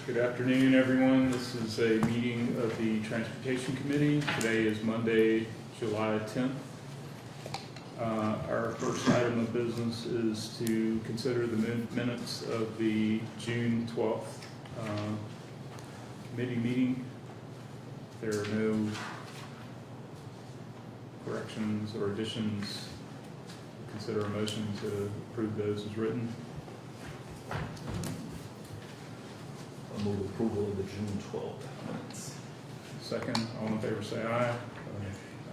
Good afternoon, everyone. This is a meeting of the Transportation Committee. Today is Monday, July 10th. Our first item of business is to consider the minutes of the June 12th committee meeting. If there are no corrections or additions, consider a motion to approve those as written. I'll move approval of the June 12th minutes. Second, all in favor say aye.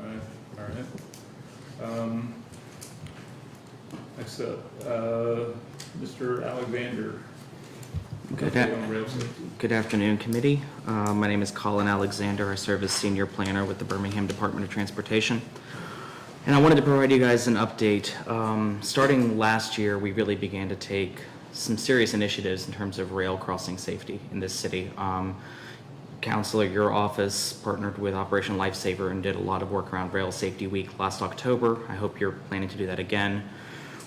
Aye. All right. Next up, Mr. Alexander. Good afternoon, committee. My name is Colin Alexander. I serve as senior planner with the Birmingham Department of Transportation. And I wanted to provide you guys an update. Starting last year, we really began to take some serious initiatives in terms of rail crossing safety in this city. Counselor, your office partnered with Operation Lifesaver and did a lot of work around Rail Safety Week last October. I hope you're planning to do that again.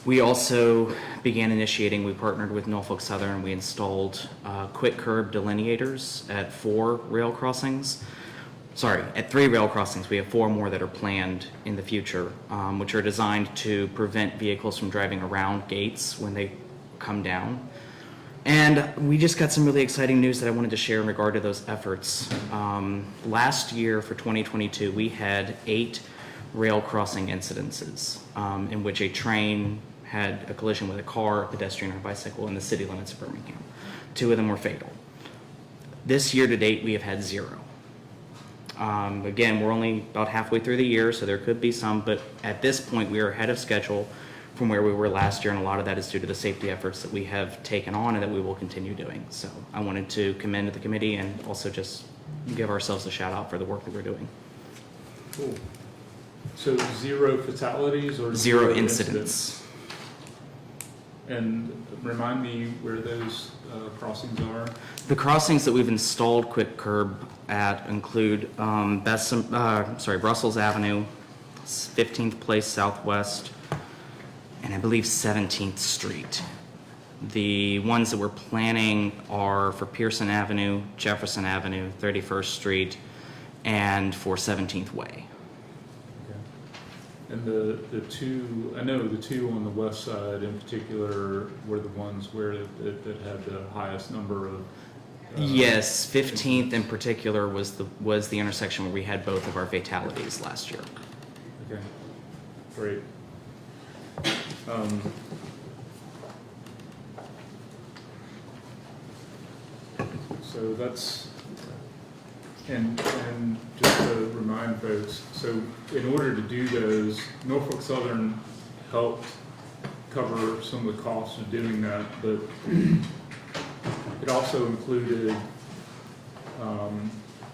We also began initiating, we partnered with Norfolk Southern, we installed quick curb delineators at 4 rail crossings. At 3 rail crossings. We have 4 more that are planned in the future, which are designed to prevent vehicles from driving around gates when they come down. And we just got some really exciting news that I wanted to share in regard to those efforts. Last year for 2022, we had 8 rail crossing incidences in which a train had a collision with a car, a pedestrian, or a bicycle in the city limits of Birmingham. 2 of them were fatal. This year to date, we have had 0. Again, we're only about halfway through the year, so there could be some, but at this point, we are ahead of schedule from where we were last year, and a lot of that is due to the safety efforts that we have taken on and that we will continue doing. So I wanted to commend the committee and also just give ourselves a shout out for the work that we're doing. Cool. So 0 fatalities or 0 incidents? And remind me where those crossings are. The crossings that we've installed quick curb at include Brussels Avenue, 15th Place Southwest, and I believe 17th Street. The ones that we're planning are for Pearson Avenue, Jefferson Avenue, 31st Street, and for 17th Way. Okay. And the 2, I know the 2 on the west side in particular were the ones where it had the highest number of yes, 15th in particular was the intersection where we had both of our fatalities last year. Okay, great. So that's, and just to remind folks, so in order to do those, Norfolk Southern helped cover some of the costs of doing that, but it also included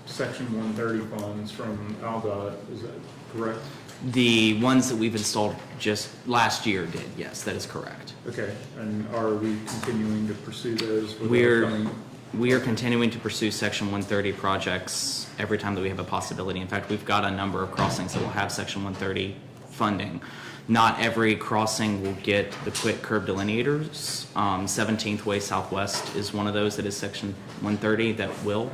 Section 130 funds from ALDOT, is that correct? The ones that we've installed just last year did, yes, that is correct. Okay, and are we continuing to pursue those? We are continuing to pursue Section 130 projects every time that we have a possibility. In fact, we've got a number of crossings that will have Section 130 funding. Not every crossing will get the quick curb delineators. 17th Way Southwest is one of those that is Section 130 that will.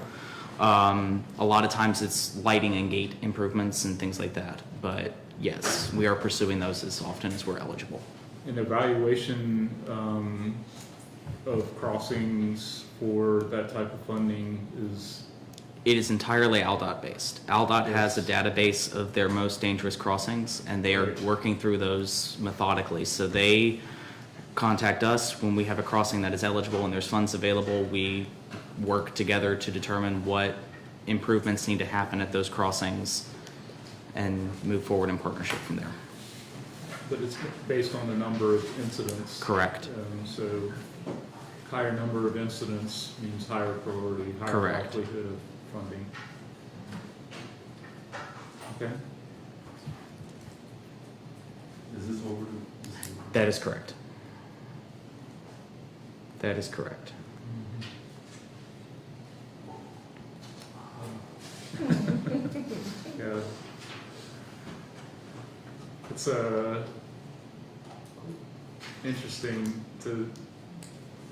A lot of times it's lighting and gate improvements and things like that. But yes, we are pursuing those as often as we're eligible. An evaluation of crossings for that type of funding is? It is entirely ALDOT based. ALDOT has a database of their most dangerous crossings, and they are working through those methodically. So they contact us when we have a crossing that is eligible and there's funds available. We work together to determine what improvements need to happen at those crossings and move forward in partnership from there. But it's based on the number of incidents. Correct. So higher number of incidents means higher priority, higher Correct. likelihood of funding. Okay. Is this what we're doing? That is correct. That is correct. Yeah. It's interesting to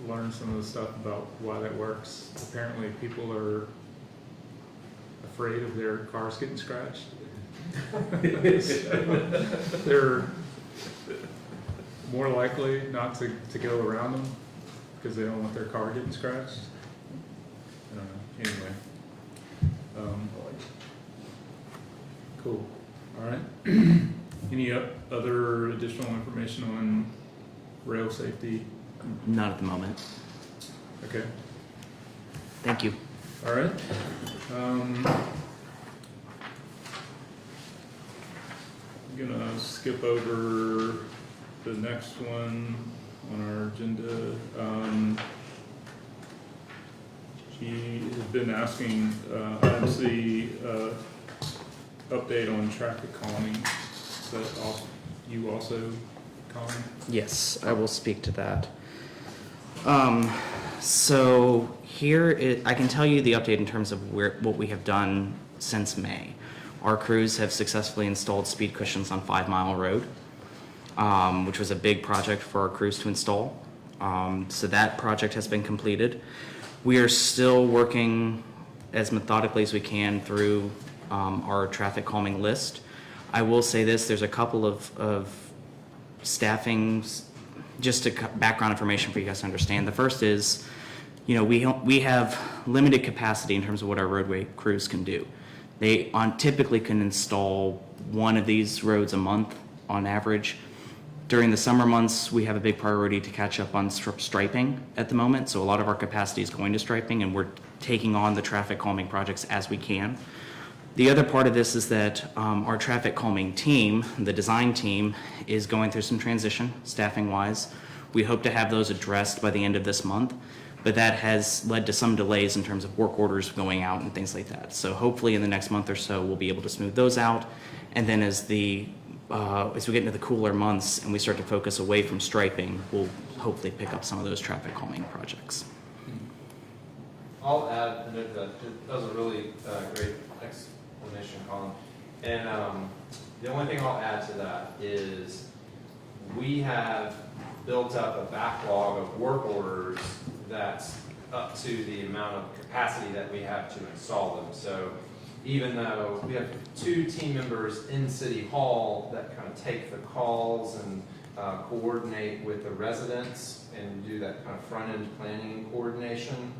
learned some of the stuff about why that works. Apparently, people are afraid of their cars getting scratched. So they're more likely not to go around them because they don't want their car getting scratched. I don't know. Anyway. Cool. All right. Any other additional information on rail safety? Not at the moment. Okay. Thank you. All right. I'm gonna skip over the next one on our agenda. He has been asking, items the update on traffic calming. Is that you also, Colin? Yes, I will speak to that. So here, I can tell you the update in terms of what we have done since May. Our crews have successfully installed speed cushions on 5 Mile Road, which was a big project for our crews to install. So that project has been completed. We are still working as methodically as we can through our traffic calming list. I will say this, there's a couple of staffings, just background information for you guys to understand. The first is, we have limited capacity in terms of what our roadway crews can do. They typically can install one of these roads a month on average. During the summer months, we have a big priority to catch up on striping at the moment. So a lot of our capacity is going to striping, and we're taking on the traffic calming projects as we can. The other part of this is that our traffic calming team, the design team, is going through some transition, staffing-wise. We hope to have those addressed by the end of this month, but that has led to some delays in terms of work orders going out and things like that. So hopefully in the next month or so, we'll be able to smooth those out. And then as we get into the cooler months and we start to focus away from striping, we'll hopefully pick up some of those traffic calming projects. I'll add a note that was a really great explanation, Colin. And the only thing I'll add to that is we have built up a backlog of work orders that's up to the amount of capacity that we have to install them. So even though we have 2 team members in City Hall that kind of take the calls and coordinate with the residents and do that kind of front-end planning and coordination,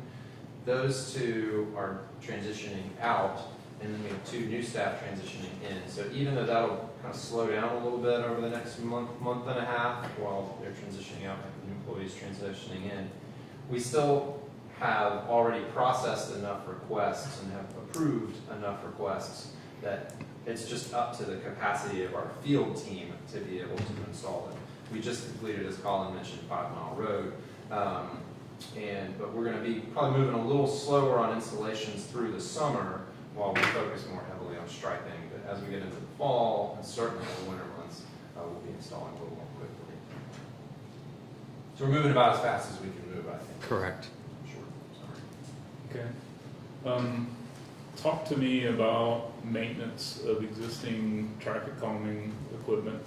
those 2 are transitioning out, and then we have 2 new staff transitioning in. So even though that'll kind of slow down a little bit over the next month and a half while they're transitioning out and new employees transitioning in, we still have already processed enough requests and have approved enough requests that it's just up to the capacity of our field team to be able to install them. We just completed, as Colin mentioned, 5 Mile Road. But we're going to be probably moving a little slower on installations through the summer while we focus more heavily on striping. But as we get into the fall, and certainly the winter months, we'll be installing a little more quickly. So we're moving about as fast as we can move, I think. Correct. Sure. Sorry. Okay. Talk to me about maintenance of existing traffic calming equipment.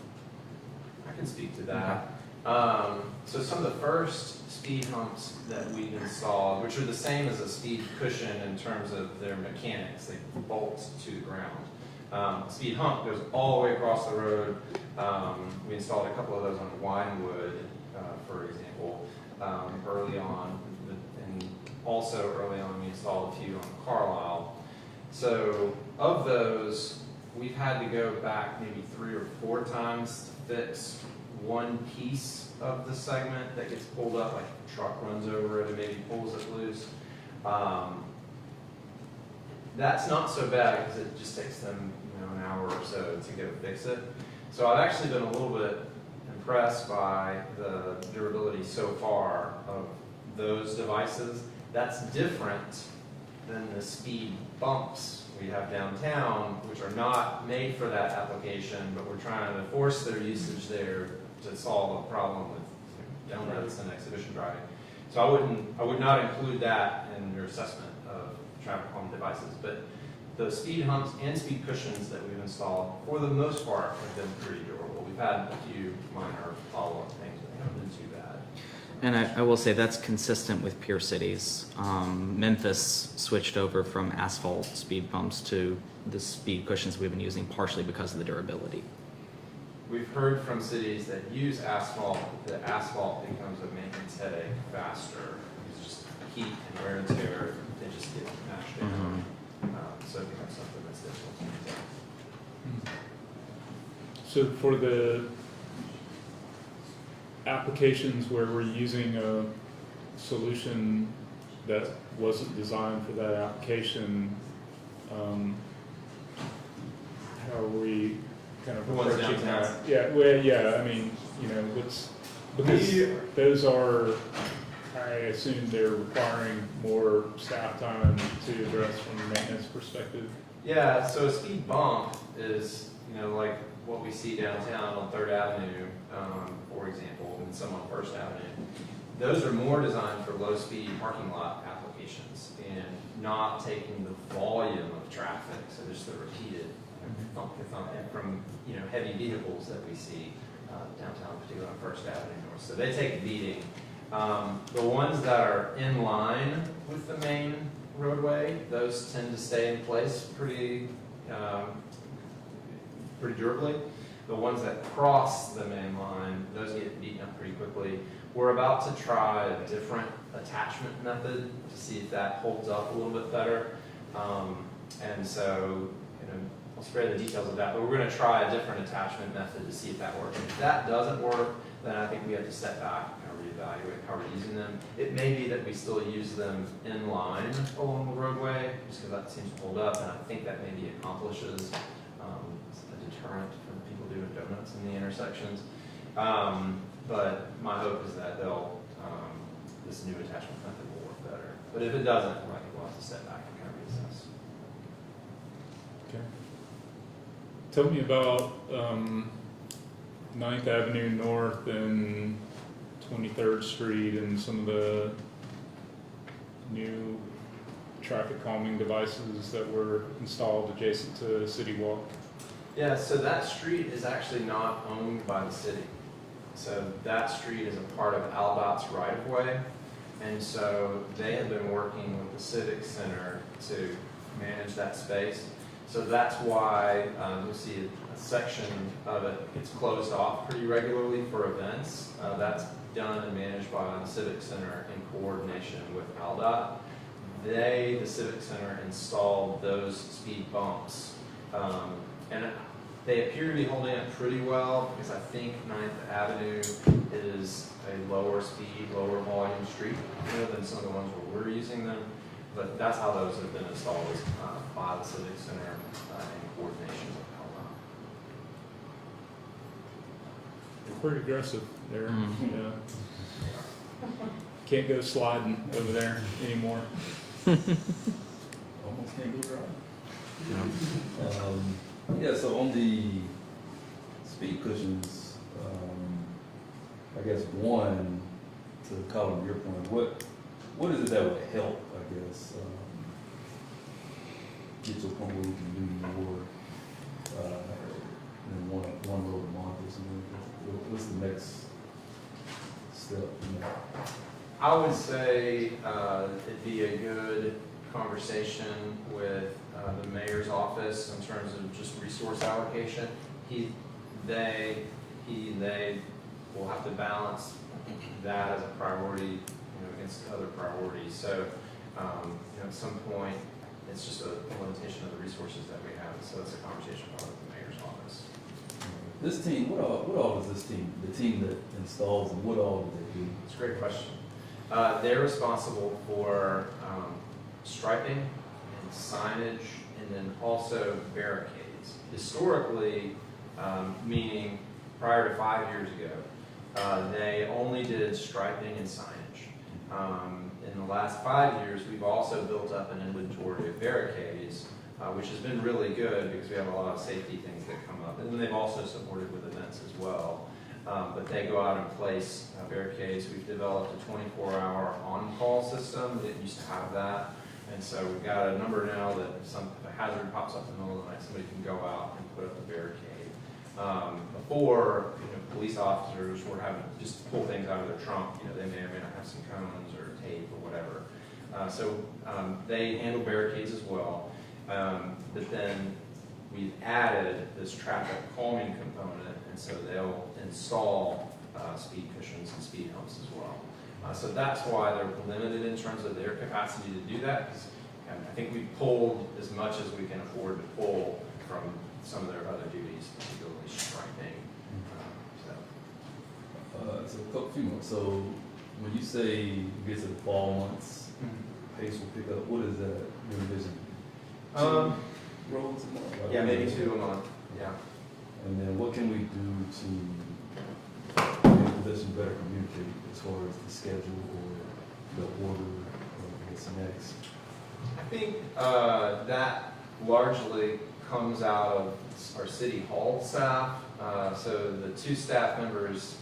I can speak to that. So some of the first speed humps that we've installed, which are the same as a speed cushion in terms of their mechanics, they bolt to the ground. Speed hump goes all the way across the road. We installed a couple of those on Winewood, for example, early on, and also early on we installed a few on Carlisle. So of those, we've had to go back maybe 3 or 4 times to fix one piece of the segment that gets pulled up, like a truck runs over it and maybe pulls it loose. That's not so bad because it just takes them an hour or so to go fix it. So I've actually been a little bit impressed by the durability so far of those devices. That's different than the speed bumps we have downtown, which are not made for that application, but we're trying to force their usage there to solve a problem with donuts and exhibition driving. So I would not include that in your assessment of traffic calming devices, but the speed humps and speed cushions that we've installed, for the most part, have been pretty durable. We've had a few minor follow-up things, but they haven't been too bad. And I will say that's consistent with peer cities. Memphis switched over from asphalt speed bumps to the speed cushions we've been using partially because of the durability. We've heard from cities that use asphalt, that the asphalt becomes a maintenance headache faster. It's just heat and wear and tear, they just get mashed down. So it becomes something that's difficult to maintain. So for the applications where we're using a solution that wasn't designed for that application, how are we kind of The ones approaching downtown? that? Yeah, well, yeah, I mean, what's, because those are, I assume they're requiring more staff time to address from a maintenance perspective. Yeah, so a speed bump is, like what we see downtown on 3rd Avenue, for example, and some on 1st Avenue. Those are more designed for low-speed parking lot applications and not taking the volume of traffic, so just the repeated thump to thump from, heavy vehicles that we see downtown, particularly on 1st Avenue North. So they take a beating. The ones that are in line with the main roadway, those tend to stay in place pretty durably. The ones that cross the main line, those get beaten up pretty quickly. We're about to try a different attachment method to see if that holds up a little bit better. And so, I'll spare the details of that, but we're going to try a different attachment method to see if that works. If that doesn't work, then I think we have to step back and reevaluate how we're using them. It may be that we still use them in line along the roadway, just because that seems to hold up, and I think that maybe accomplishes a deterrent for the people doing donuts in the intersections. But my hope is that this new attachment method will work better. But if it doesn't, I think we'll have to step back and kind of reassess. Okay. Tell me about 9th Avenue North and 23rd Street and some of the new traffic calming devices that were installed adjacent to City Walk. Yeah, so that street is actually not owned by the city. So that street is a part of AlDOT's right-of-way. And so they have been working with the Civic Center to manage that space. So that's why you'll see a section of it gets closed off pretty regularly for events. That's done and managed by the Civic Center in coordination with AlDOT. The Civic Center, installed those speed bumps. And they appear to be holding up pretty well because I think 9th Avenue is a lower speed, lower volume street than some of the ones where we're using them. But that's how those have been installed by the Civic Center in coordination with AlDOT. They're pretty aggressive there. Mhm. Yeah. Can't go sliding over there anymore. Almost can't go drive. So on the speed cushions, I guess one, to Colin, your point, what is it that would help, I guess, get to a point where we can do more than one road a month or something? What's the next step in that? I would say it'd be a good conversation with the mayor's office in terms of just resource allocation. They will have to balance that as a priority, against other priorities. So, at some point, it's just a limitation of the resources that we have. So that's a conversation with the mayor's office. This team, what all does this team, the team that installs them, what all do they do? It's a great question. They're responsible for striping and signage, and then also barricades. Historically, meaning prior to 5 years ago, they only did striping and signage. In the last 5 years, we've also built up an inventory of barricades, which has been really good because we have a lot of safety things that come up. And then they've also supported with events as well. But they go out and place barricades. We've developed a 24-hour on-call system. We didn't used to have that. And so we've got a number now that if a hazard pops up in the middle of the night, somebody can go out and put up a barricade. Before, police officers were having to just pull things out of their trunk, they may or may not have some cones or tape or whatever. So they handle barricades as well. But then we've added this traffic calming component, and so they'll install speed cushions and speed humps as well. So that's why they're limited in terms of their capacity to do that, because I think we pulled as much as we can afford to pull from some of their other duties, particularly striping. So a few more. So when you say you get to the fall months, pace will pick up. What is that? You envision? Roads a month? Like, Yeah, maybe 2 a month. Yeah. And then what can we do to make the position better communicate as far as the schedule or the order or what's next? I think that largely comes out of our city hall staff. So the 2 staff members,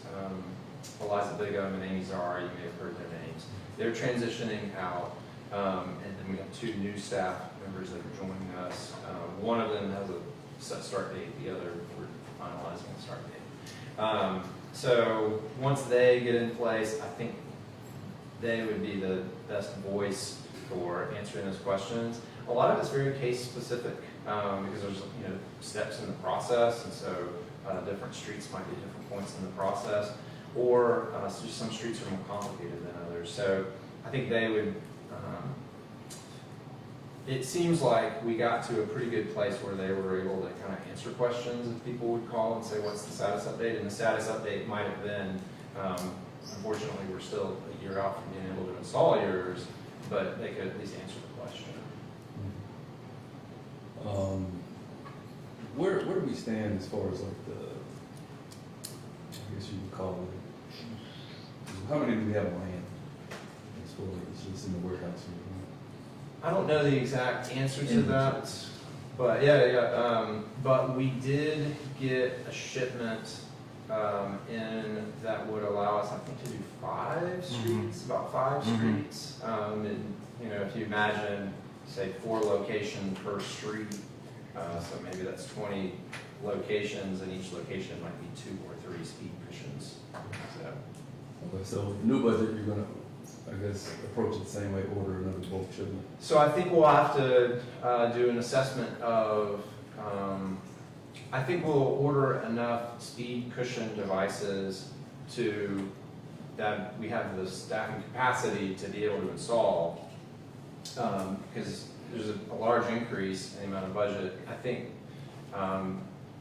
Eliza Bigum and Amy Zara, you may have heard their names. They're transitioning out, and then we have 2 new staff members that are joining us. One of them has a set start date, the other we're finalizing the start date. So once they get in place, I think they would be the best voice for answering those questions. A lot of it's very case specific because there's steps in the process, and so different streets might be at different points in the process, or just some streets are more complicated than others. So I think they would. It seems like we got to a pretty good place where they were able to kind of answer questions if people would call and say, "What's the status update?" And the status update might have been, unfortunately, we're still a year out from being able to install yours, but they could at least answer the question. Where do we stand as far as like I guess you would call it, how many do we have on hand as far as just in the warehouse? I don't know the exact answer to that, but but we did get a shipment in that would allow us, I think, to do 5 streets, about 5 streets. And if you imagine, say, 4 locations per street, so maybe that's 20 locations, and each location might be 2 or 3 speed cushions. So new budget, you're gonna, I guess, approach it the same way, order another bulk shipment. So I think we'll have to do an assessment of, I think we'll order enough speed cushion devices to that we have the staffing capacity to be able to install, because there's a large increase in the amount of budget. I think,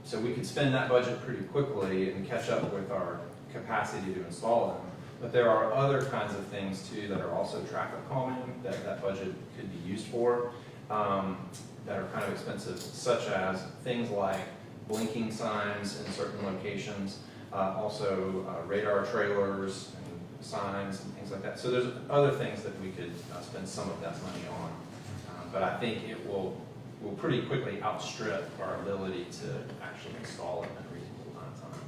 so we could spend that budget pretty quickly and catch up with our capacity to install them. But there are other kinds of things too that are also traffic calming that that budget could be used for, that are kind of expensive, such as things like blinking signs in certain locations, also radar trailers and signs and things like that. So there's other things that we could spend some of that money on, but I think it will pretty quickly outstrip our ability to actually install it in a reasonable amount of time.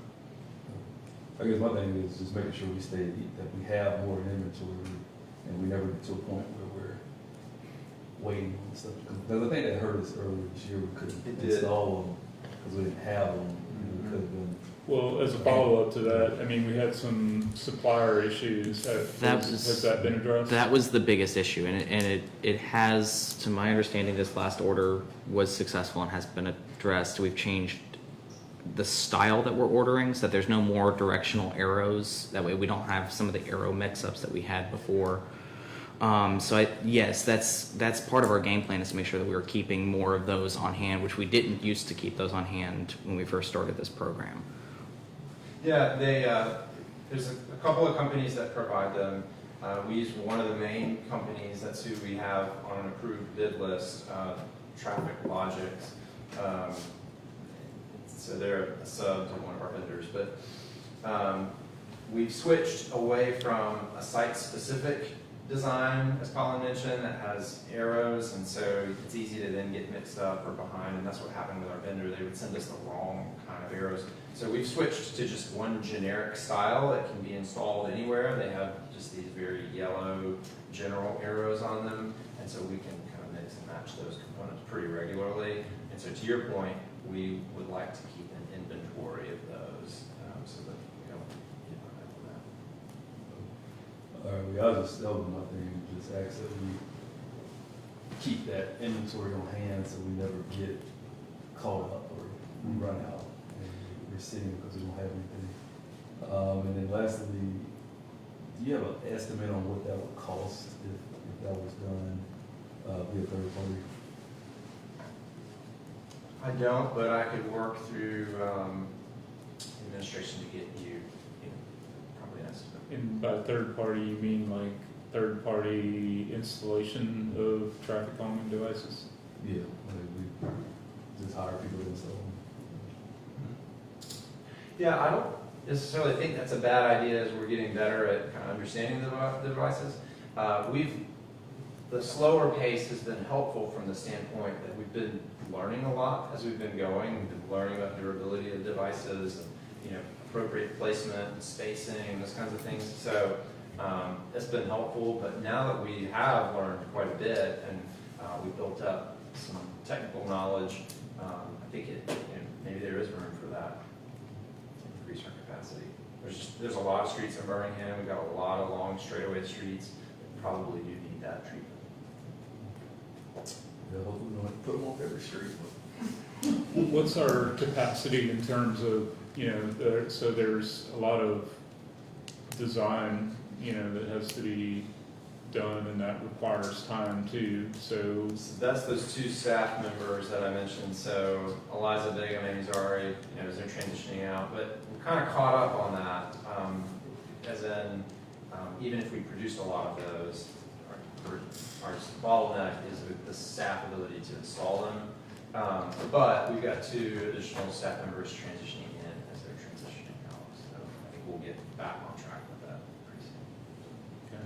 I guess my thing is just making sure that we have more inventory and we never get to a point where we're waiting on stuff to come. Because I think that hurt us earlier this year. We couldn't install them because we didn't have them. We could have been. Well, as a follow-up to that, I mean, we had some supplier issues. Has that been addressed? That was the biggest issue, and it has, to my understanding, this last order was successful and has been addressed. We've changed the style that we're ordering so that there's no more directional arrows. That way we don't have some of the arrow mix-ups that we had before. Yes, that's part of our game plan, is to make sure that we were keeping more of those on hand, which we didn't used to keep those on hand when we first started this program. Yeah, there's a couple of companies that provide them. We use one of the main companies. That's who we have on an approved bid list, Traffic Logics. So they're a sub to one of our vendors. But we've switched away from a site-specific design, as Colin mentioned, that has arrows, and so it's easy to then get mixed up or behind, and that's what happened with our vendor. They would send us the wrong kind of arrows. So we've switched to just one generic style that can be installed anywhere. They have just these very yellow general arrows on them, and so we can kind of mix and match those components pretty regularly. And so to your point, we would like to keep an inventory of those, so that we don't get behind on that. I was that was my thing, just ask that we keep that inventory on hand so we never get caught up or we run out and we're sitting because we don't have anything. And then lastly, do you have an estimate on what that would cost if that was done via third party? I don't, but I could work through administration to get you probably an estimate. And by third party, you mean like third party installation of traffic calming devices? Yeah, like we just hire people to install them. Yeah, I don't necessarily think that's a bad idea as we're getting better at kind of understanding the devices. The slower pace has been helpful from the standpoint that we've been learning a lot as we've been going. We've been learning about durability of devices and appropriate placement and spacing, those kinds of things. So it's been helpful, but now that we have learned quite a bit and we built up some technical knowledge, I think maybe there is room for that to increase our capacity. There's a lot of streets in Birmingham. We've got a lot of long straightaway streets that probably do need that treatment. Yeah, hopefully we don't have to put them on every street. What's our capacity in terms of, so there's a lot of design, that has to be done and that requires time too, so. That's those two staff members that I mentioned. So Eliza Big and Amy Zari, as they're transitioning out, but we're kind of caught up on that, as in, even if we produced a lot of those, our bottleneck is with the staff ability to install them. But we've got 2 additional staff members transitioning in as they're transitioning out. So I think we'll get back on track with that pretty soon. Okay.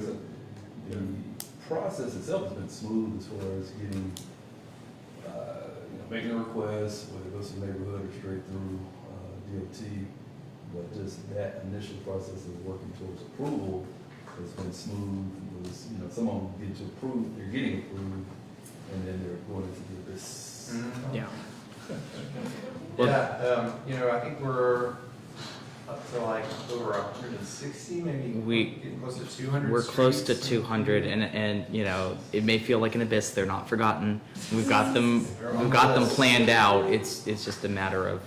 So, The process itself has been smooth as far as getting, making a request, whether it goes to the neighborhood or straight through DOT, but just that initial process of working towards approval has been smooth. Some of them get you approved, they're getting approved, and then they're going into this. Yeah. Yeah, I think we're up to like over 160, maybe getting close to 200. We're close to streets. 200, and it may feel like an abyss. They're not forgotten. We've got them planned out. It's just a matter of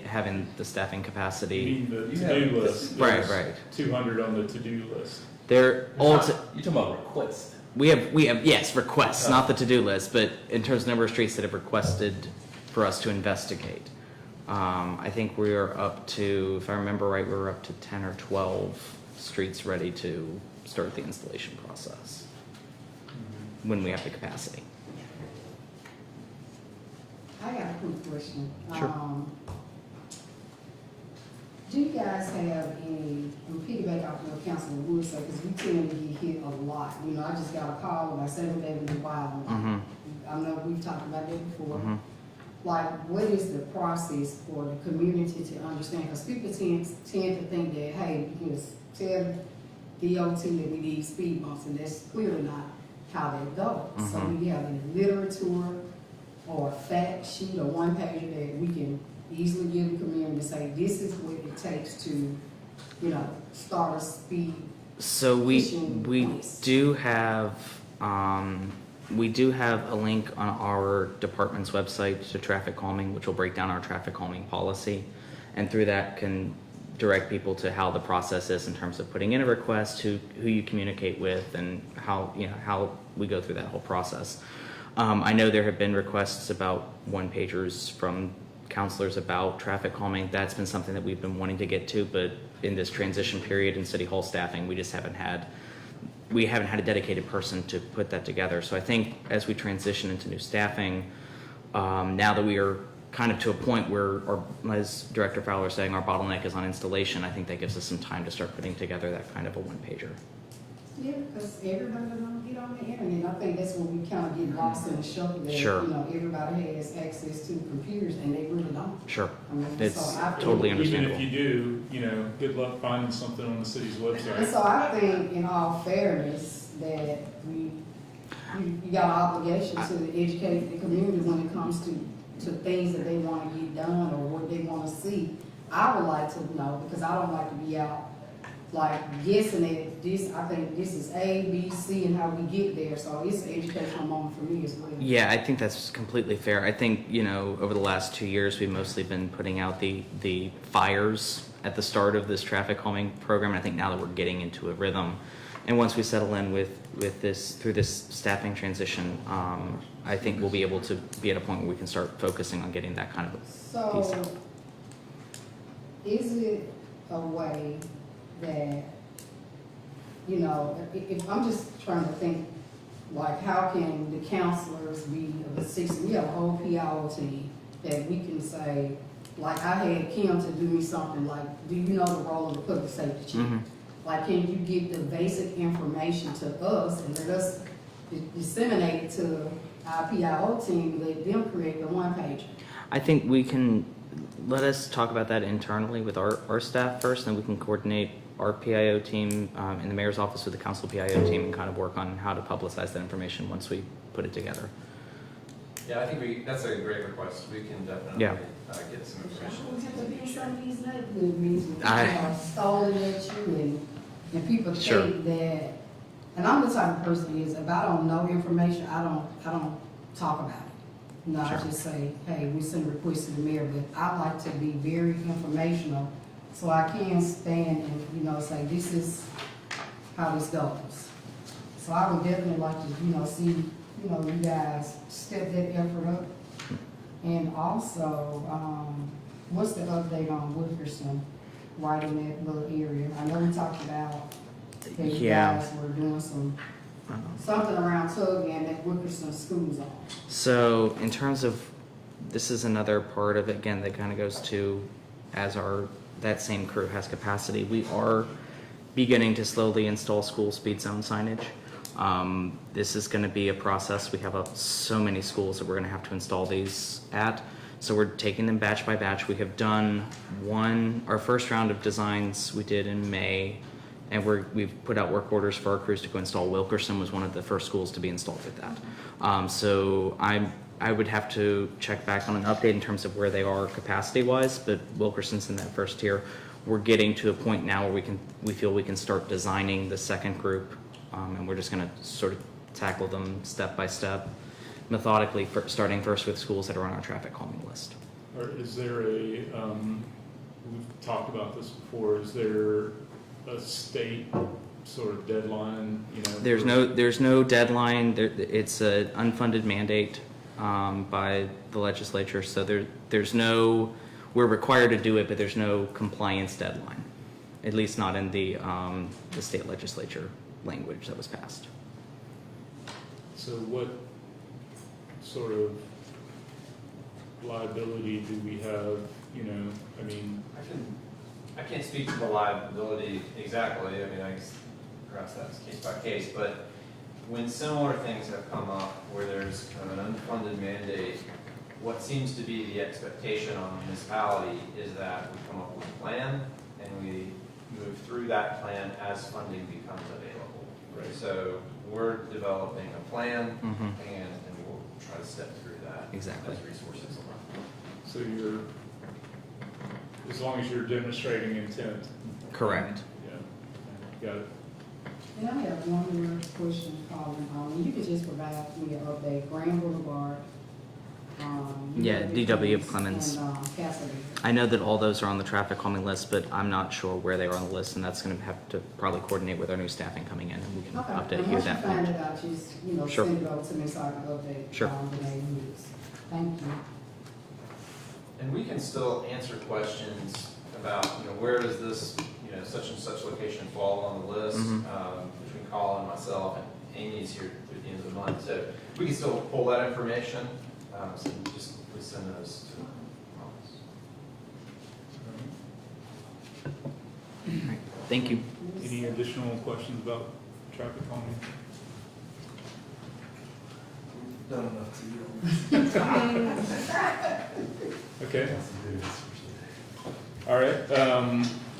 having the staffing you capacity. mean the to-do list? Right, There's right. 200 on the to-do list. They're all. You're talking about requests. We have yes requests, not the to-do list, but in terms of number of streets that have requested for us to investigate. I think we are up to, if I remember right, we were up to 10 or 12 streets ready to start the installation process when we have the capacity. I got a quick question. Sure. Do you guys have any, I'm piggyback off what Councilman Wood said, because we tend to get hit a lot. I just got a call when I said that we were wild. I know we've talked about that before. Like, what is the process for the community to understand? Because people tend to think that, hey, you can just tell DOT that we need speed bumps, and that's clearly not how that goes. So we have a literature or a fact sheet or one page that we can easily give the community to say, this is what it takes to, start a speed. So we do have a link on our department's website to traffic calming, which will break down our traffic calming policy, and through that can direct people to how the process is in terms of putting in a request, who you communicate with, and how we go through that whole process. I know there have been requests about one-pagers from counselors about traffic calming. That's been something that we've been wanting to get to, but in this transition period in City Hall staffing, we haven't had a dedicated person to put that together. So I think as we transition into new staffing, now that we are kind of to a point where, as Director Fowler is saying, our bottleneck is on installation, I think that gives us some time to start putting together that kind of a one-pager. Yeah, because everybody doesn't get on the internet. I think that's where we kind of get lost in the shuffle that, Sure. Everybody has access to computers and they really don't. Sure. I mean, It's so I think- totally Even understandable. if you do, good luck finding something on the city's And website. so I think, in all fairness, that you got an obligation to educate the community when it comes to to things that they wanna get done or what they wanna see, I would like to know, because I don't like to be out like guessing at this, I think this is A, B, C, and how we get there, so it's an educational moment for me as well. Yeah, I think that's completely fair. I think, you know, over the last 2 years, we've mostly been putting out the fires at the start of this traffic calming program. I think now that we're getting into a rhythm, and once we settle in with this, through this staffing transition, I think we'll be able to be at a point where we can start focusing on getting that kind of a piece out. So, is it a way that, you know, if I'm just trying to think, like, how can the counselors be assisting? We have a whole PIO team that we can say, like, I had Kim to do me something, like, do you know the role of the public safety chief? Mhm. Like, can you get the basic information to us and let us disseminate it to our PIO team, let them create the one page? I think we can, let us talk about that internally with our staff first, then we can coordinate our PIO team in the mayor's office with the council PIO team and kind of work on how to publicize that information once we put it together. Yeah, I think that's a great request. We can definitely Yeah. Get some I information. always have to be in some of these neighborhood meetings, I- stalling at you and people Sure. think that, and I'm the type of person is, if I don't know information, I don't talk about it. No, I Sure. just say, hey, we send requests to the mayor, but I like to be very informational, so I can stand and, you know, say, this is how this goes. So I would definitely like to, you know, see, you know, you guys step that effort up. And also, what's the update on Wilkerson, right in that little area? I know we talked about that you Yeah. guys were doing something around Tug and that Wilkerson school zone. So in terms of, this is another part of it, again, that kind of goes to, as that same crew has capacity, we are beginning to slowly install school speed zone signage. This is going to be a process. We have so many schools that we're going to have to install these at. So we're taking them batch by batch. We have done our first round of designs we did in May, and we've put out work orders for our crews to go install. Wilkerson was one of the first schools to be installed with that. So I would have to check back on an update in terms of where they are capacity-wise, but Wilkerson's in that first tier. We're getting to a point now where we feel we can start designing the second group, and we're just going to sort of tackle them step by step, methodically, starting first with schools that are on our traffic calming list. Or is there we've talked about this before, is there a state sort of deadline, you know? There's no deadline. It's an unfunded mandate by the legislature, so we're required to do it, but there's no compliance deadline, at least not in the state legislature language that was passed. So what sort of liability do we have, you know, I mean, I can't speak to the liability exactly. I mean, I guess perhaps that's case by case, but when similar things have come up where there's kind of an unfunded mandate, what seems to be the expectation on the municipality is that we come up with a plan and we move through that plan as funding becomes available. Right. So we're developing a plan Mhm. and we'll try to step through that Exactly. as resources allow. so as long as you're demonstrating intent. Correct. Yeah, got it. And I have one more question, Colin. You could just provide me an update, Grand Boulevard. Yeah, DW of Clemens. And, Cassidy. I know that all those are on the traffic calming list, but I'm not sure where they are on the list, and that's going to have to probably coordinate with our new staffing coming in, and we can Okay, update and you once at you that find point. it out, just, you know, Sure. send it over to me so I can update. Sure. The neighborhoods. Thank you. And we can still answer questions about, you know, where does this, you know, such and such location fall on the list, Mhm. between Colin, myself, and Amy's here through the end of the month. So we can still pull that information, so just please send those to the office. All right. Thank you. Any additional questions about traffic calming? Done enough to you. Okay. That's the biggest for today. All right,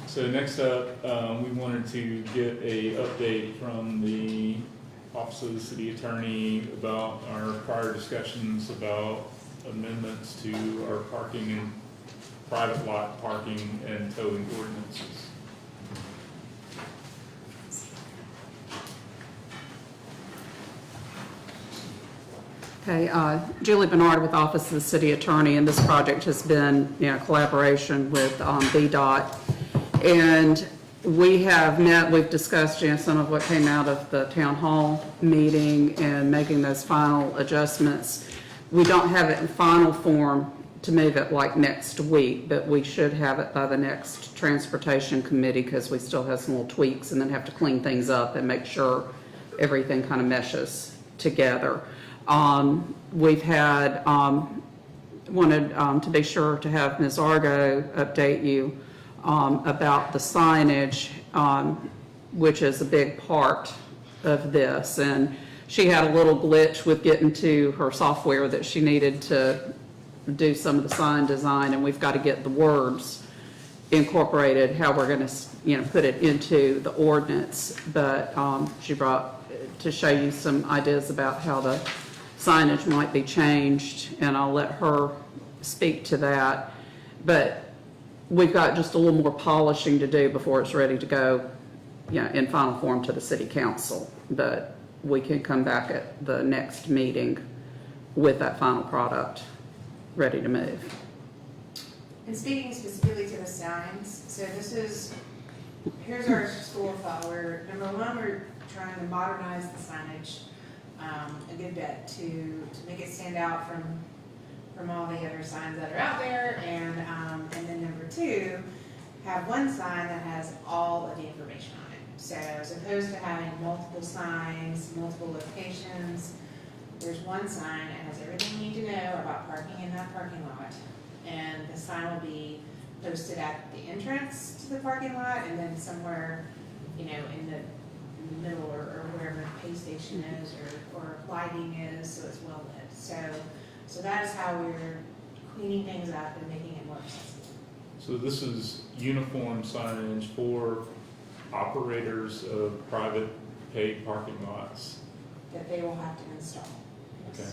so next up, we wanted to get a update from the Office of the City Attorney about our prior discussions about amendments to our parking and private lot parking and towing ordinances. Okay, Julie Bernard with Office of the City Attorney, and this project has been, collaboration with VDOT. And we have met, we've discussed, some of what came out of the town hall meeting and making those final adjustments. We don't have it in final form to move it like next week, but we should have it by the next transportation committee because we still have some little tweaks and then have to clean things up and make sure everything kind of meshes together. We've had, wanted to be sure to have Ms. Argo update you about the signage, which is a big part of this. And she had a little glitch with getting to her software that she needed to do some of the sign design, and we've got to get the words incorporated, how we're going to, put it into the ordinance. But she brought to show you some ideas about how the signage might be changed, and I'll let her speak to that. But we've got just a little more polishing to do before it's ready to go, in final form to the city council. But we can come back at the next meeting with that final product ready to move. And speaking specifically to the signs, so here's our school of thought. Number one, we're trying to modernize the signage a good bit to make it stand out from all the other signs that are out there, and then number two, have one sign that has all of the information on it. So as opposed to having multiple signs, multiple locations, there's one sign that has everything you need to know about parking in that parking lot, and the sign will be posted at the entrance to the parking lot, and then somewhere, in the middle or wherever the pay station is or lighting is, so it's well lit. So that is how we're cleaning things up and making it more accessible. So this is uniform signage for operators of private paid parking lots. That they will have to install. Okay.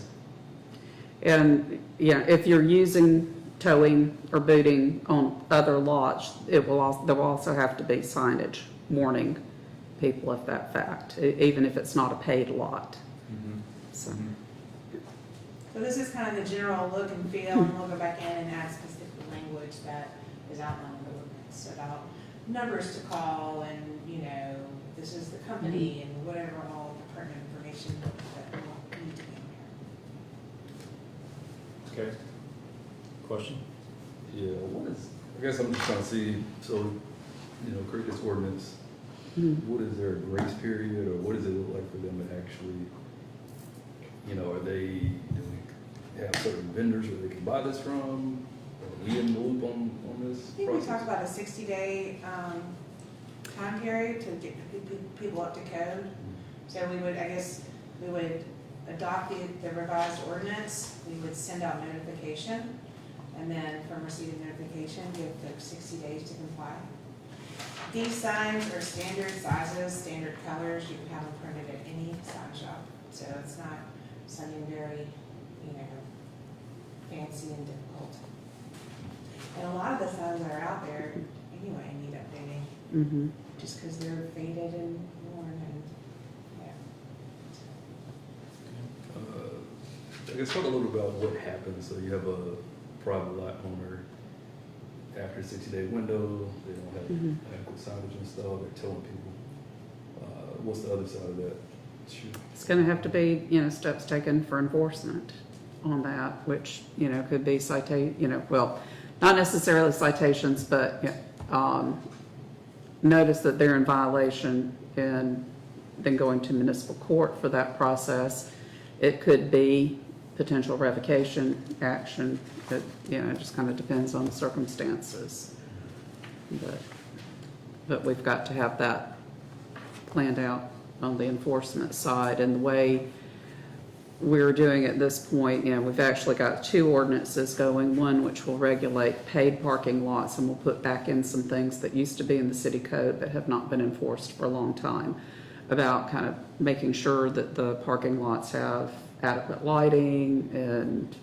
And, if you're using towing or booting on other lots, there will also have to be signage warning people of that fact, even if it's not a paid lot. Mm-hmm. So. So this is kind of the general look and feel, and we'll go back in and add specific language that is outlined in the ordinance about numbers to call, and, this is the company and whatever all pertinent information that will need to be in there. Okay. Question? Yeah, I guess I'm just trying to see, so, create this ordinance, what is their grace period, or what does it look like for them to actually, are do we have certain vendors where they can buy this from? Are we in the loop on this I think we process? talked about a 60-day time period to get people up to code. So we would adopt the revised ordinance, we would send out notification, and then from receiving notification, give them 60 days to comply. These signs are standard sizes, standard colors, you can have them printed at any sign shop, so it's not something very, fancy and difficult. And a lot of the signs that are out there, anyway, need updating, Mm-hmm. just because they're faded and worn and, I guess talk a little about what happens. So you have a private lot owner, after a 60-day window, they don't have adequate signage installed, they're telling people. What's the other side of that? Shoot. It's going to have to be, steps taken for enforcement on that, which, could be not necessarily citations, but notice that they're in violation and then going to municipal court for that process. It could be potential revocation action. It just kind of depends on the circumstances. But we've got to have that planned out on the enforcement side. And the way we're doing at this point, we've actually got 2 ordinances going, one which will regulate paid parking lots, and we'll put back in some things that used to be in the city code but have not been enforced for a long time, about kind of making sure that the parking lots have adequate lighting and,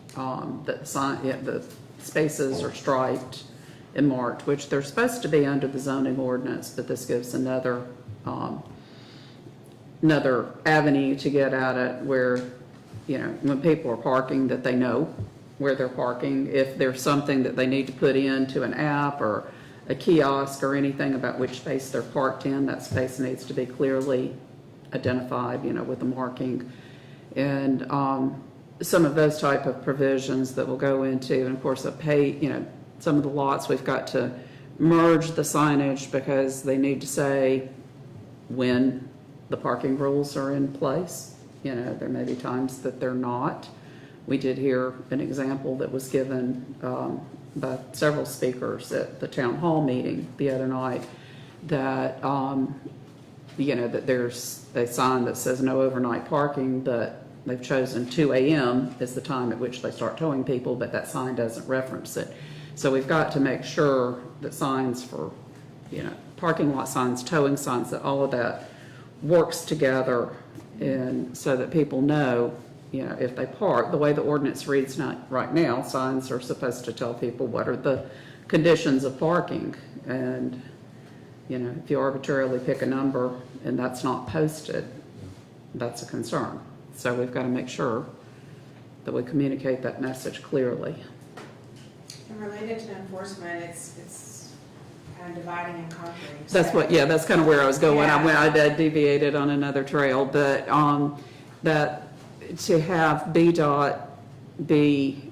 that the sign, yeah, the spaces are striped and marked, which they're supposed to be under the zoning ordinance, but this gives another avenue to get at it where, you know, when people are parking, that they know where they're parking. If there's something that they need to put into an app or a kiosk or anything about which space they're parked in, that space needs to be clearly identified, you know, with the marking. And some of those type of provisions that will go into, and of course, you know, some of the lots, we've got to merge the signage because they need to say when the parking rules are in place. You know, there may be times that they're not. We did hear an example that was given by several speakers at the town hall meeting the other night that, you know, that there's a sign that says no overnight parking, but they've chosen 2 a.m. is the time at which they start towing people, but that sign doesn't reference it. So we've got to make sure that signs for, you know, parking lot signs, towing signs, that all of that works together, and so that people know, you know, if they park, the way the ordinance reads right now, signs are supposed to tell people what are the conditions of parking. And, you know, if you arbitrarily pick a number and that's not posted, that's a concern. So we've got to make sure that we communicate that message clearly. And related to enforcement, it's kind of dividing and conquering. That's So- what, yeah, that's kind of where I was going. Yeah. I deviated on another trail, but that to have BDOT be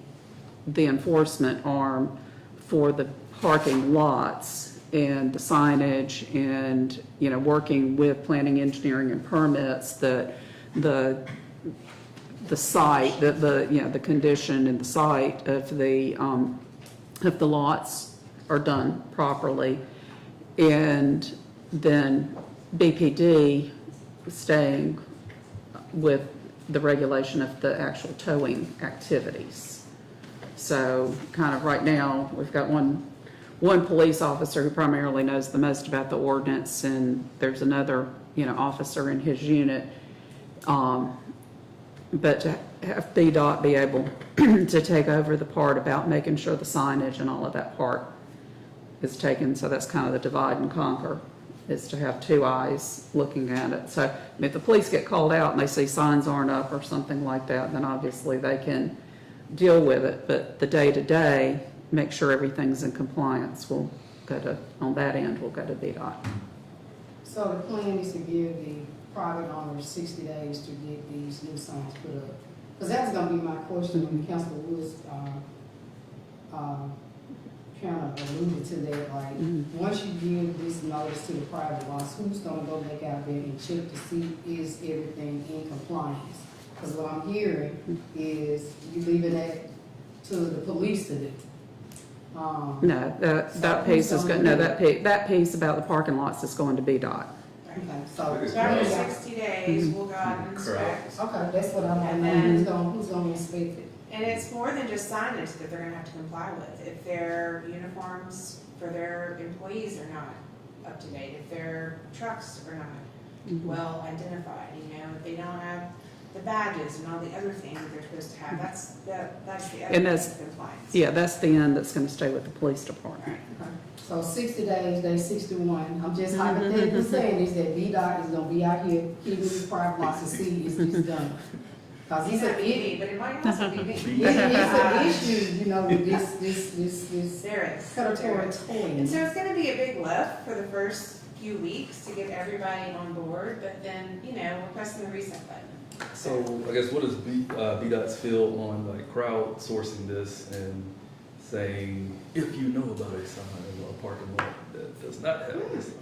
the enforcement arm for the parking lots and the signage and, you know, working with planning, engineering, and permits, that the site, you know, the condition and the site of the lots are done properly, and then BPD staying with the regulation of the actual towing activities. So kind of right now, we've got one police officer who primarily knows the most about the ordinance, and there's another, you know, officer in his unit. But to have BDOT be able to take over the part about making sure the signage and all of that part is taken, so that's kind of the divide and conquer, is to have two eyes looking at it. So if the police get called out and they see signs aren't up or something like that, then obviously they can deal with it. But the day-to-day, make sure everything's in compliance, will go to, on that end, will go to BDOT. So the plan is to give the private owners 60 days to get these new signs put up. Because that's gonna be my question when Councilor Woods, kind of alluded to that, like, once you give this notice to the private lots, who's gonna go back out there and check to see is everything in compliance? Because what I'm hearing is you leaving that to the police to do. No, that piece is good, no, that piece about the parking lots is going to BDOT. Okay, so. So after 60 days, we'll go out and inspect. Okay, that's what I'm, And then- who's gonna inspect it? And it's more than just signage that they're gonna have to comply with. If their uniforms for their employees are not up to date, if their trucks are not well identified, you know, if they don't have the badges and all the other things that they're supposed to have, that's the other And end that's- of compliance. Yeah, that's the end that's gonna stay with the police department. Okay. So 60 days, day 61, I'm just hypothetically saying is that VDOT is gonna be out here keeping these private lots to see is this done. Cause It's it's a a, PD, but it might also be me. it's an issue, you know, with this There is. predatory And toying. so it's gonna be a big lift for the first few weeks to get everybody on board, but then, you know, we're pressing the reset button. So I guess what does BDOT's feel on like crowdsourcing this and saying, if you know about a sign or a parking lot that does not have a sign,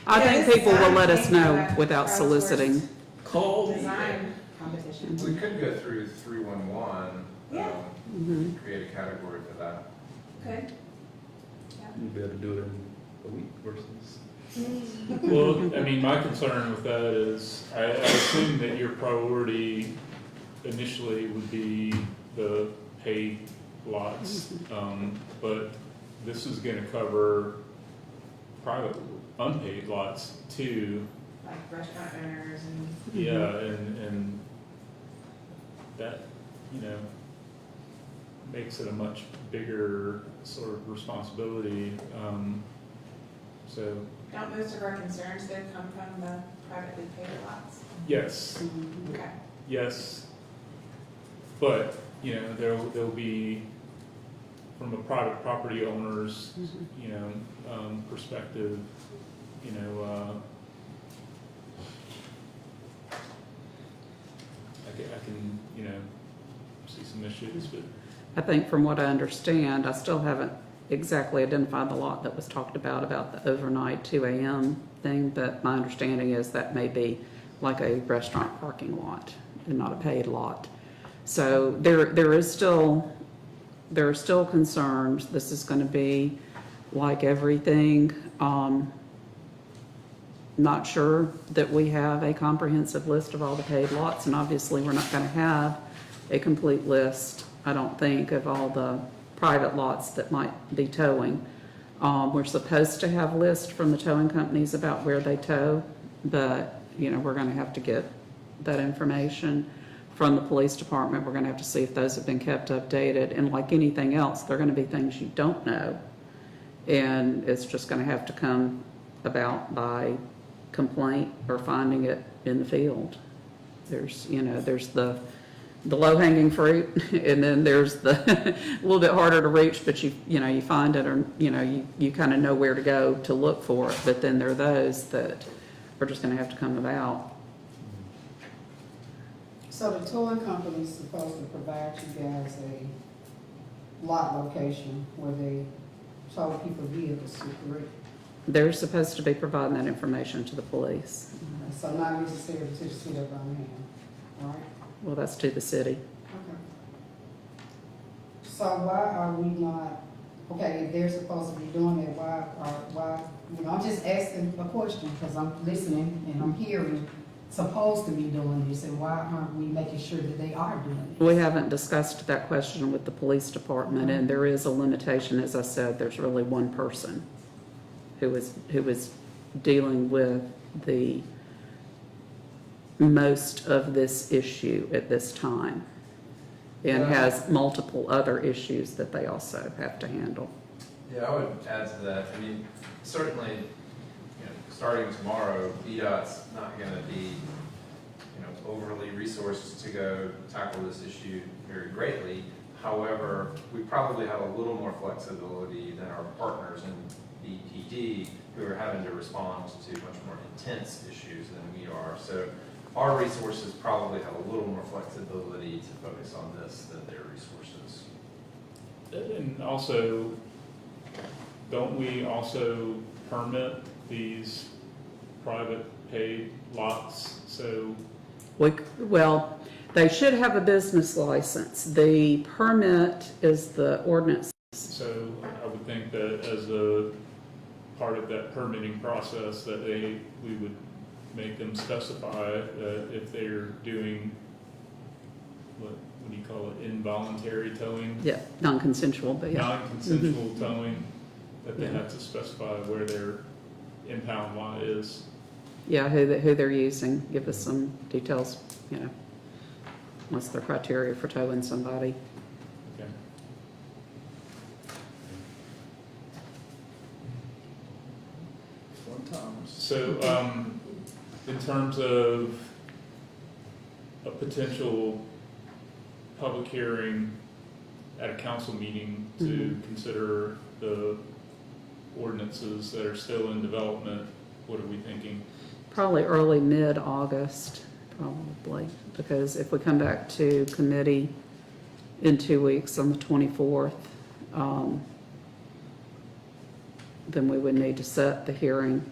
I Yeah, think this people will design let us came know from a without crowdsourced soliciting. call me. Design competition. We could go through 311, Yeah. create a category for that. Good. You'd be able to do it in a week versus. Well, I mean, my concern with that is, I assume that your priority initially would be the paid lots. But this is gonna cover private, unpaid lots too. Like restaurant owners and. Yeah, and that, makes it a much bigger sort of responsibility. So, Don't most of our concerns though come from the privately paid lots? yes, Okay. yes, but, there'll be, from a private property owner's, perspective, I can, see some issues, but. I think from what I understand, I still haven't exactly identified the lot that was talked about the overnight 2 a.m. thing, but my understanding is that may be like a restaurant parking lot and not a paid lot. So there are still concerns. This is going to be like everything. Not sure that we have a comprehensive list of all the paid lots, and obviously we're not going to have a complete list, I don't think, of all the private lots that might be towing. We're supposed to have lists from the towing companies about where they tow, but, we're going to have to get that information from the police department. We're going to have to see if those have been kept updated. And like anything else, there are going to be things you don't know. And it's just going to have to come about by complaint or finding it in the field. There's the low-hanging fruit, and then there's the a little bit harder to reach, but you find it, or you kind of know where to go to look for it. But then there are those that are just going to have to come about. So the towing company is supposed to provide you guys a lot location where they tow people vehicles to, correct? They're supposed to be providing that information to the police. So not necessarily to the city of Birmingham, all right? Well, that's to the city. Okay. So why are we not, okay, if they're supposed to be doing it, why, I'm just asking a question, because I'm listening and I'm hearing supposed to be doing this, and why aren't we making sure that they are doing it? We haven't discussed that question with the police department, and there is a limitation. As I said, there's really one person who is dealing with the most of this issue at this time, and has multiple other issues that they also have to handle. Yeah, I would add to that. I mean, certainly, starting tomorrow, VDOT's not going to be, overly resourced to go tackle this issue very greatly. However, we probably have a little more flexibility than our partners in BPD, who are having to respond to much more intense issues than we are. So our resources probably have a little more flexibility to focus on this than their resources. And also, don't we also permit these private paid lots? So, Well, they should have a business license. The permit is the ordinance. so I would think that as a part of that permitting process, that we would make them specify that if they're doing, what do you call it, involuntary towing? Yeah, non-consensual, but yeah. Non-consensual towing, that they Yeah. have to specify where their impound lot is. Yeah, who they're using. Give us some details, what's their criteria for towing somebody. Okay. Fun times. So, in terms of a potential public hearing at a council meeting to consider the ordinances that are still in development, what are we thinking? Probably early, mid-August, probably, because if we come back to committee in 2 weeks on the 24th, then we would need to set the hearing,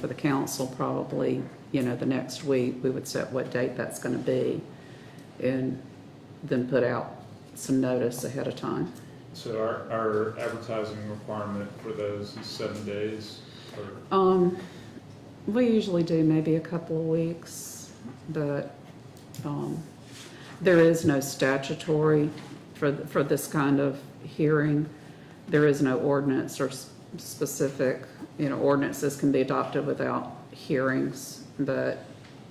for the council probably, the next week. We would set what date that's going to be, and then put out some notice ahead of time. So our advertising requirement for those is 7 days, or? We usually do maybe a couple of weeks, but there is no statutory for this kind of hearing. There is no ordinance or specific, ordinances can be adopted without hearings, but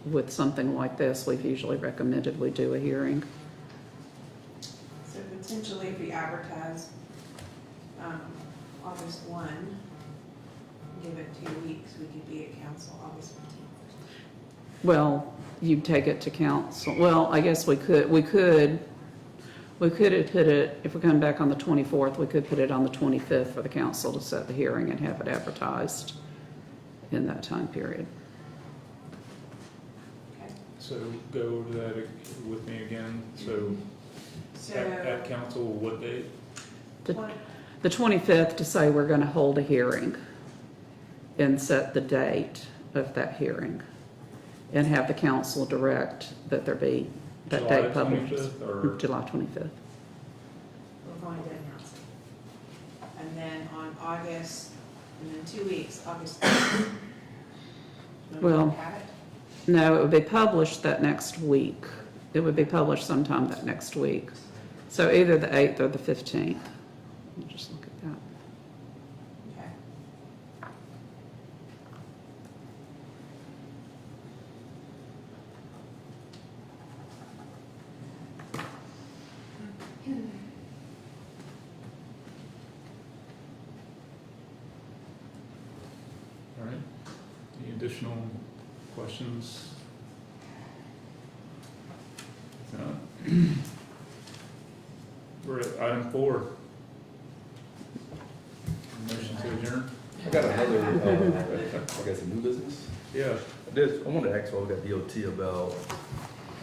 with something like this, we've usually recommended we do a hearing. Potentially, if we advertise, August 1, give it 2 weeks, we could be at council August 15th. Well, you'd take it to council. Well, I guess we could have put it, if we come back on the 24th, we could put it on the 25th for the council to set the hearing and have it advertised in that time period. Okay. So go over that with me again. So at So, council, what date? The 25th to say we're going to hold a hearing and set the date of that hearing and have the council direct that there be that July date published. 25th or- July 25th. we're going to announce it. And then on August, and then 2 weeks, August 3rd. Well- Have it? No, it would be published that next week. It would be published sometime that next week. So either the 8th or the 15th. Let me just look at that. Okay. All right. Any additional questions? If not, we're at item 4. Motion to adjourn? I got another, I guess, a new business. Yeah. I wanted to ask while we got DOT about,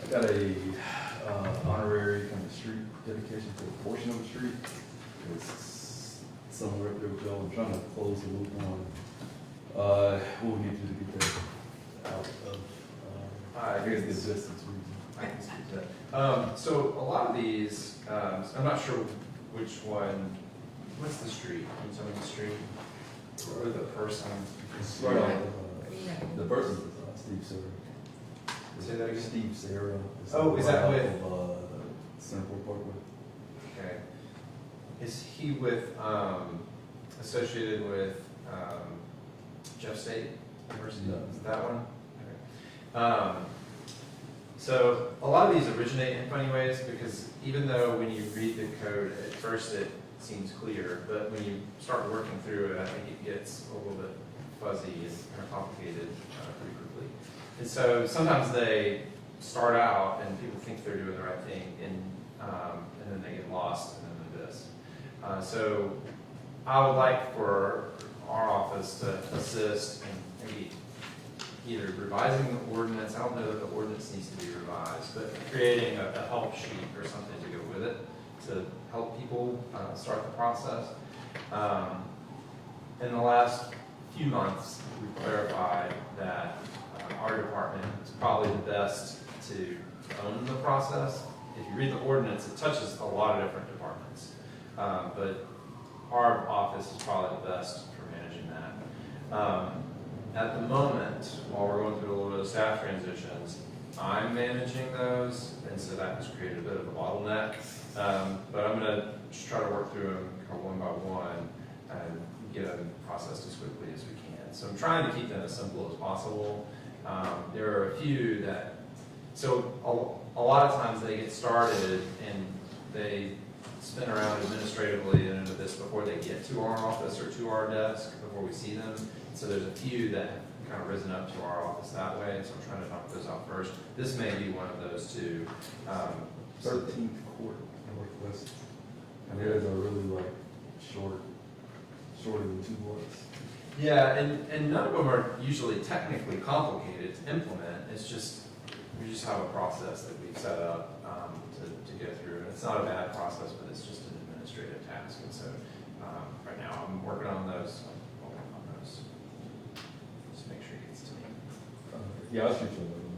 I got a honorary kind of street dedication to a portion of the street. It's somewhere up there with Joe. I'm trying to close the loop on, what we need to do to get that out of, I guess the existence reason. I can speak to that. So a lot of these, I'm not sure which one, what's the street? Can you tell me the street? Or the person? The person's Steve Sarah. Say that again? Steve Sarah. Oh, is that with- Central Parkway? Okay. Is he with, associated with, Jeff State University? No. Is it that one? Okay. So a lot of these originate in funny ways because even though when you read the code, at first it seems clear, but when you start working through it, I think it gets a little bit fuzzy and kind of complicated pretty quickly. And so sometimes they start out and people think they're doing the right thing and then they get lost and then this. So I would like for our office to assist in maybe either revising the ordinance, I don't know that the ordinance needs to be revised, but creating a help sheet or something to go with it to help people start the process. In the last few months, we've clarified that our department is probably the best to own the process. If you read the ordinance, it touches a lot of different departments, but our office is probably the best for managing that. At the moment, while we're going through a little bit of staff transitions, I'm managing those, and so that has created a bit of a bottleneck. But I'm gonna just try to work through them kind of one by one and get them processed as quickly as we can. So I'm trying to keep them as simple as possible. There are a few that, so a lot of times they get started and they spin around administratively into this before they get to our office or to our desk, before we see them. So there's a few that have kind of risen up to our office that way, so I'm trying to knock those out first. This may be one of those two. 13th Court Northwest. And theirs are really like shorter than 2 blocks. Yeah, and none of them are usually technically complicated to implement. It's just, we just have a process that we've set up to go through. And it's not a bad process, but it's just an administrative task. And so right now I'm working on those. I'll work on those. Just make sure it gets to me. Yeah, I'll shoot you another one.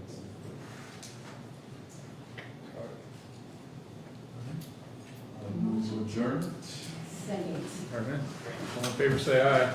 Move to adjourn. Second. All right. All in favor, say aye.